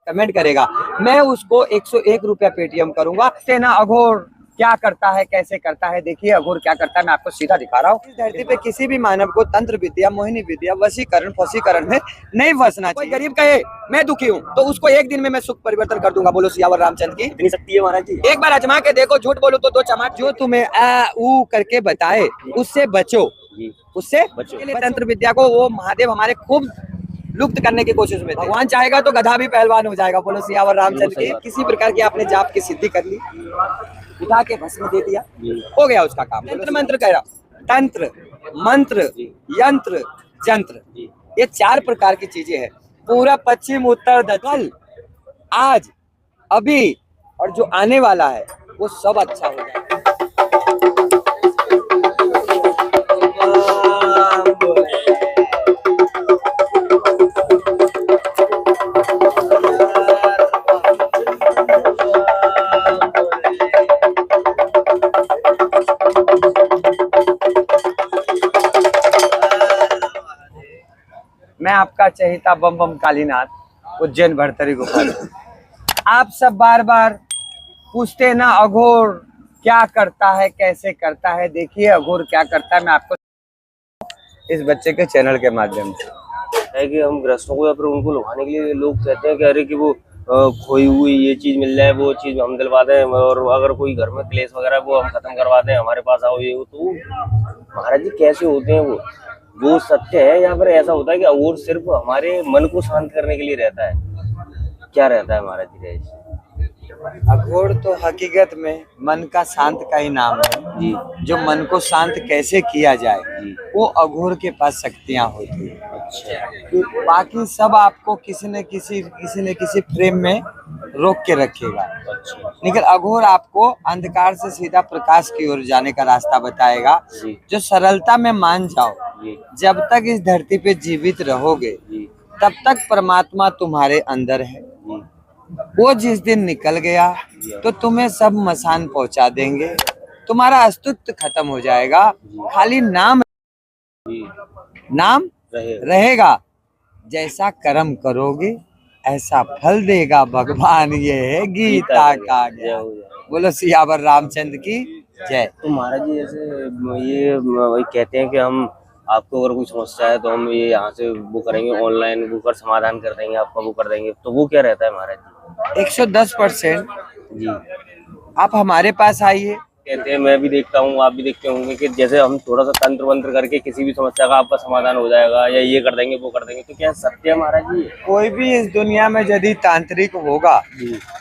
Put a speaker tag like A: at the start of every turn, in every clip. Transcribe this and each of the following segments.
A: Comment करेगा, मैं उसको 101 रुपया पेटीएम करूंगा। सेना अघोर क्या करता है, कैसे करता है, देखिए अघोर क्या करता है, मैं आपको सीधा दिखा रहा हूँ। इस धरती पे किसी भी मानव को तंत्र विद्या, मोहिनी विद्या, वशीकरण, फसीकरण में नहीं फंसना चाहिए। गरीब कहे मैं दुखी हूँ तो उसको एक दिन में मैं सुख परिवर्तन कर दूंगा। बोलो सियावर रामचंद्र की इतनी शक्ति है महाराज जी। एक बार आजमा के देखो, झूठ बोलो तो 2 चमाट। जो तुम्हें आ ऊ करके बताए उससे बचो, उससे बचो। तंत्र विद्या को वो महादेव हमारे खूब लुप्त करने की कोशिश में थे। भगवान चाहेगा तो गधा भी पहलवान हो जाएगा। बोलो सियावर रामचंद्र की। किसी प्रकार की आपने जाप की सिद्धि कर ली, उठा के भस्म दे दिया, हो गया उसका काम। तंत्र मंत्र कह रहा, तंत्र मंत्र यंत्र जंत्र, ये 4 प्रकार की चीजें हैं। पूरा पश्चिम उत्तर दक्षिण, आज अभी और जो आने वाला है वो सब अच्छा हो जाएगा। मैं आपका चहेता बम बम कालीनाथ उज्जैन भरतरी गोपाल। आप सब बार बार पूछते ना अघोर क्या करता है, कैसे करता है, देखिए अघोर क्या करता है। मैं आपको इस बच्चे के चैनल के माध्यम से
B: है कि हम ग्रस्तों को या फिर उनको लुभाने के लिए लोग कहते हैं कि अरे कि वो खोई हुई ये चीज मिल जाए, वो चीज हम दिलवा दें, और अगर कोई घर में क्लेश वगैरह वो हम खत्म करवा दें, हमारे पास आओ ये वो। तो महाराज जी कैसे होते हैं वो सत्य है या फिर ऐसा होता है कि और सिर्फ हमारे मन को शांत करने के लिए रहता है? क्या रहता है महाराज जी?
A: अघोर तो हकीकत में मन का शांत का ही नाम है जी। जो मन को शांत कैसे किया जाए वो अघोर के पास शक्तियां होती है। अच्छा। बाकी सब आपको किसी न किसी फ्रेम में रोक के रखेगा। अच्छा। लेकिन अघोर आपको अंधकार से सीधा प्रकाश की ओर जाने का रास्ता बताएगा। जो सरलता में मान जाओ, जब तक इस धरती पे जीवित रहोगे तब तक परमात्मा तुम्हारे अंदर है। वो जिस दिन निकल गया तो तुम्हें सब मसान पहुंचा देंगे, तुम्हारा अस्तित्व खत्म हो जाएगा, खाली नाम रहेगा। जैसा कर्म करोगे ऐसा फल देगा भगवान, ये है गीता का ज्ञान। बोलो सियावर रामचंद्र की जय।
B: तो महाराज जी जैसे ये वही कहते हैं कि हम आपको अगर कोई समस्या है तो हम ये यहाँ से वो करेंगे, ऑनलाइन वो कर समाधान कर देंगे, आपका वो कर देंगे, तो वो क्या रहता है महाराज जी?
A: 110% जी। आप हमारे पास आइए।
B: कहते हैं, मैं भी देखता हूँ, आप भी देखते होंगे कि जैसे हम थोड़ा सा तंत्र वंत्र करके किसी भी समस्या का आपका समाधान हो जाएगा या ये कर देंगे वो कर देंगे, तो क्या सत्य है महाराज जी?
A: कोई भी इस दुनिया में यदि तांत्रिक होगा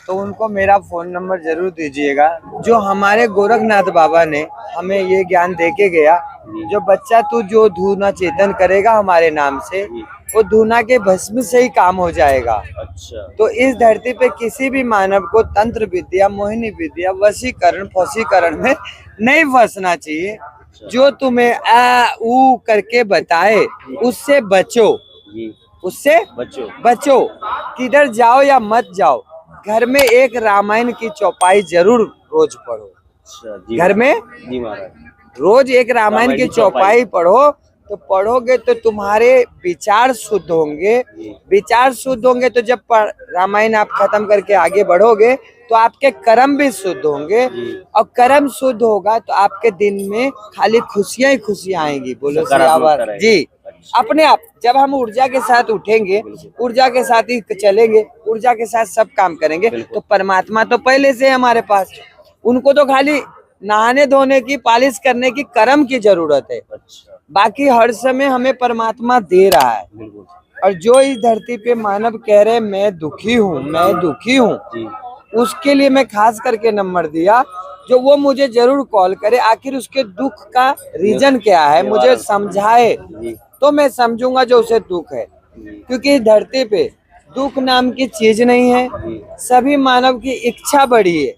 A: तो उनको मेरा फोन नंबर जरूर दीजिएगा। जो हमारे गोरखनाथ बाबा ने हमें ये ज्ञान देके गया, जो बच्चा तू जो धूना चेतन करेगा हमारे नाम से, वो धूना के भस्म से ही काम हो जाएगा। अच्छा। तो इस धरती पे किसी भी मानव को तंत्र विद्या, मोहिनी विद्या, वशीकरण, फसीकरण में नहीं फंसना चाहिए। जो तुम्हें आ ऊ करके बताए उससे बचो, उससे बचो। किधर जाओ या मत जाओ, घर में एक रामायण की चौपाई जरूर रोज पढ़ो। अच्छा, घर में जी महाराज रोज एक रामायण की चौपाई पढ़ो। तो पढ़ोगे तो तुम्हारे विचार शुद्ध होंगे, विचार शुद्ध होंगे तो जब रामायण आप खत्म करके आगे बढ़ोगे तो आपके कर्म भी शुद्ध होंगे, और कर्म शुद्ध होगा तो आपके दिन में खाली खुशियां ही खुशियां आएंगी। बोलो सियावर जी। अपने आप जब हम ऊर्जा के साथ उठेंगे, ऊर्जा के साथ ही चलेंगे, ऊर्जा के साथ सब काम करेंगे, तो परमात्मा तो पहले से हमारे पास, उनको तो खाली नहाने धोने की, पालिश करने की, कर्म की जरूरत है। बाकी हर समय हमें परमात्मा दे रहा है। और जो इस धरती पे मानव कह रहे मैं दुखी हूँ, मैं दुखी हूँ, उसके लिए मैं खास करके नंबर दिया। जो वो मुझे जरूर कॉल करे, आखिर उसके दुख का रीजन क्या है मुझे समझाए, तो मैं समझूंगा जो उसे दुख है। क्योंकि इस धरती पे दुख नाम की चीज नहीं है। सभी मानव की इच्छा बड़ी है,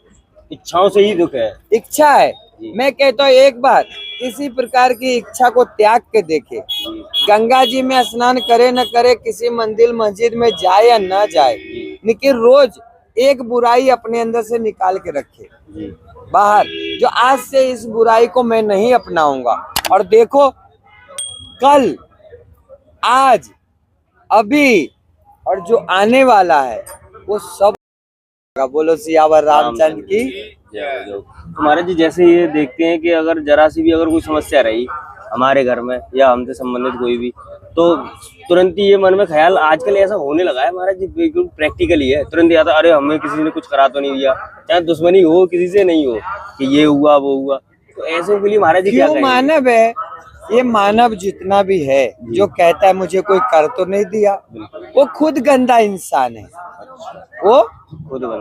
B: इच्छाओं से ही दुख है,
A: इच्छा है। मैं कहता हूँ एक बार किसी प्रकार की इच्छा को त्याग के देखे। गंगा जी में स्नान करे न करे, किसी मंदिर मस्जिद में जाए या न जाए, लेकिन रोज एक बुराई अपने अंदर से निकाल के रखे बाहर, जो आज से इस बुराई को मैं नहीं अपनाऊंगा। और देखो कल, आज, अभी और जो आने वाला है वो सब बोलो सियावर रामचंद्र की।
B: तो महाराज जी जैसे ये देखते हैं कि अगर जरा सी भी अगर कोई समस्या रही हमारे घर में या हमसे संबंधित कोई भी, तो तुरंत ही ये मन में ख्याल आजकल ऐसा होने लगा है महाराज जी, बिल्कुल प्रैक्टिकली है, तुरंत ही आता अरे हमें किसी ने कुछ करा तो नहीं दिया, चाहे दुश्मनी हो किसी से नहीं हो कि ये हुआ वो हुआ, तो ऐसे के लिए महाराज जी क्या
A: क्यों
B: कहेंगे?
A: मानव है ये, मानव जितना भी है जो कहता है मुझे कोई कर तो नहीं दिया, वो खुद गंदा इंसान है। वो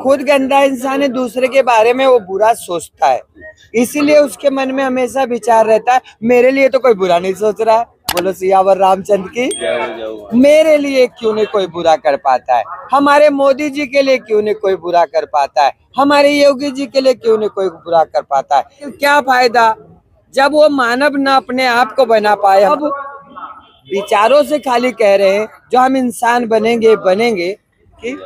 A: खुद गंदा इंसान है, दूसरे के बारे में वो बुरा सोचता है, इसीलिए उसके मन में हमेशा विचार रहता है मेरे लिए तो कोई बुरा नहीं सोच रहा है। बोलो सियावर रामचंद्र की। मेरे लिए क्यों नहीं कोई बुरा कर पाता है, हमारे मोदी जी के लिए क्यों नहीं कोई बुरा कर पाता है, हमारे योगी जी के लिए क्यों नहीं कोई बुरा कर पाता है। क्या फायदा जब वो मानव न अपने आप को बना पाए। अब विचारों से खाली कह रहे हैं जो हम इंसान बनेंगे कि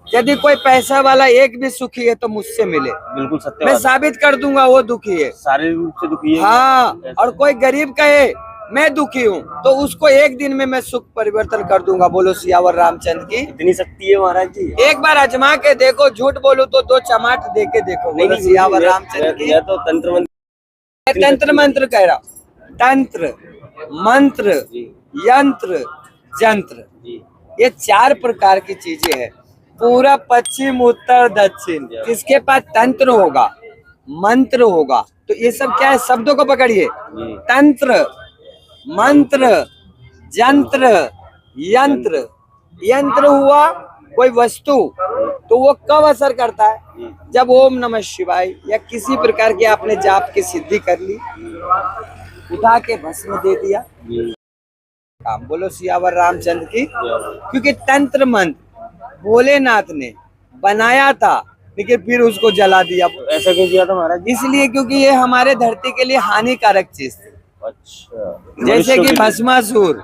A: यदि कोई पैसा वाला एक भी सुखी है तो मुझसे मिले,
B: बिल्कुल सत्य
A: मैं
B: बात है।
A: साबित कर दूंगा वो दुखी है,
B: शारीरिक रूप से दुखी है।
A: हाँ। और कोई गरीब कहे मैं दुखी हूँ तो उसको एक दिन में मैं सुख परिवर्तन कर दूंगा। बोलो सियावर रामचंद्र की।
B: इतनी शक्ति है महाराज जी।
A: एक बार आजमा के देखो, झूठ बोलो तो दो चमाट दे के देखो। बोलो सियावर रामचंद्र की।
B: मैं तो तंत्र
A: मंत्र कह रहा हूँ, तंत्र मंत्र यंत्र जंत्र, ये 4 प्रकार की चीजें हैं। पूरा पश्चिम उत्तर दक्षिण, किसके पास तंत्र होगा मंत्र होगा, तो ये सब क्या है, शब्दों को पकड़िए, तंत्र मंत्र जंत्र यंत्र। यंत्र हुआ कोई वस्तु, तो वो कब असर करता है, जब ओम नमः शिवाय या किसी प्रकार के आपने जाप की सिद्धि कर ली, उठा के भस्म दे दिया काम। बोलो सियावर रामचंद्र की। क्योंकि तंत्र मंत्र भोलेनाथ ने बनाया था, लेकिन फिर उसको जला दिया।
B: ऐसा क्यों किया था महाराज जी?
A: इसलिए क्योंकि ये हमारे धरती के लिए हानिकारक चीज थी।
B: अच्छा,
A: जैसे कि भस्मासुर,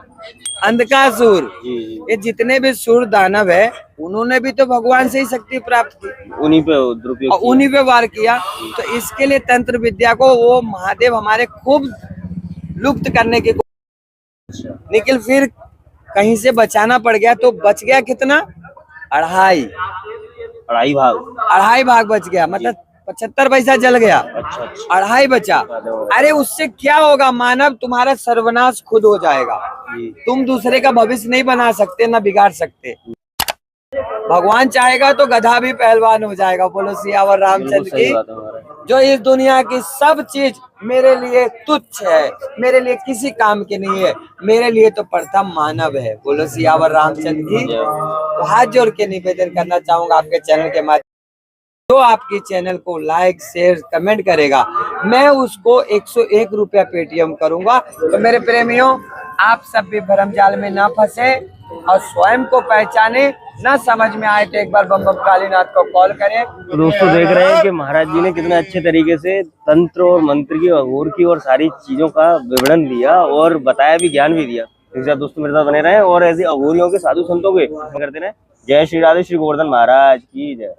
A: अंधकासुर, ये जितने भी सुर दानव है उन्होंने भी तो भगवान से ही शक्ति प्राप्त की,
B: उन्हीं पे दुरुपयोग
A: और उन्हीं पे वार किया। तो इसके लिए तंत्र विद्या को वो महादेव हमारे खूब लुप्त करने की, लेकिन फिर कहीं से बचाना पड़ गया, तो बच गया कितना, अढ़ाई भाग बच गया, मतलब 75 पैसा जल गया,
B: अच्छा।
A: अढ़ाई बचा। अरे उससे क्या होगा मानव, तुम्हारा सर्वनाश खुद हो जाएगा। तुम दूसरे का भविष्य नहीं बना सकते, ना बिगाड़ सकते। भगवान चाहेगा तो गधा भी पहलवान हो जाएगा। बोलो सियावर रामचंद्र की। जो इस दुनिया की सब चीज मेरे लिए तुच्छ है, मेरे लिए किसी काम की नहीं है, मेरे लिए तो प्रथम मानव है। बोलो सियावर रामचंद्र की। तो हाथ जोड़ के निवेदन करना चाहूंगा आपके चैनल के माध्यम, जो आपकी चैनल को लाइक शेयर कमेंट करेगा, मैं उसको 101 रुपया पेटीएम करूंगा। तो मेरे प्रेमियों, आप सब भी भरम जाल में ना फंसे और स्वयं को पहचाने। ना समझ में आए तो एक बार बम बम कालीनाथ को कॉल करें।
B: तो दोस्तों देख रहे हैं कि महाराज जी ने कितने अच्छे तरीके से तंत्र और मंत्र की, अघोर की और सारी चीजों का विवरण दिया और बताया भी, ज्ञान भी दिया। इस बार दोस्तों मेरे साथ बने रहे और ऐसे अघोरियों के, साधु संतों के करते रहे। जय श्री राधे, श्री गोवर्धन महाराज की जय।